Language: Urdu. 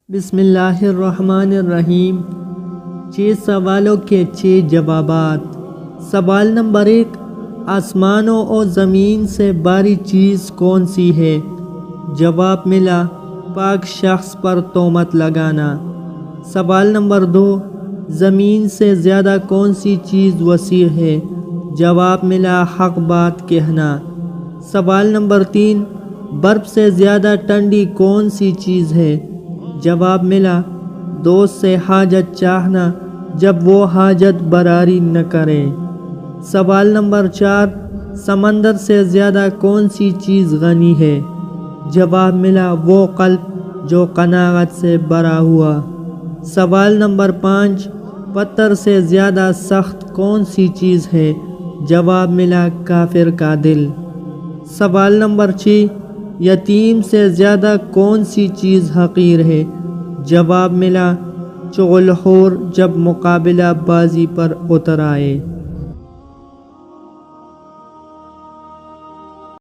بسم اللہ الرحمن الرحیم۔ 6 سوالوں کے 6 جوابات۔ سوال نمبر 1، آسمانوں اور زمین سے باری چیز کون سی ہے؟ جواب ملا، پاک شخص پر تہمت لگانا۔ سوال نمبر 2، زمین سے زیادہ کون سی چیز وسیع ہے؟ جواب ملا، حق بات کہنا۔ سوال نمبر 3، برف سے زیادہ ٹھنڈی کون سی چیز ہے؟ جواب ملا، دوست سے حاجت چاہنا جب وہ حاجت براری نہ کرے۔ سوال نمبر 4، سمندر سے زیادہ کون سی چیز غنی ہے؟ جواب ملا، وہ قلب جو قناعت سے بھرا ہوا۔ سوال نمبر 5، پتھر سے زیادہ سخت کون سی چیز ہے؟ جواب ملا، کافر کا دل۔ سوال نمبر 6، یتیم سے زیادہ کون سی چیز حقیر ہے؟ جواب ملا، چغل خور جب مقابلہ بازی پر اتر آئے۔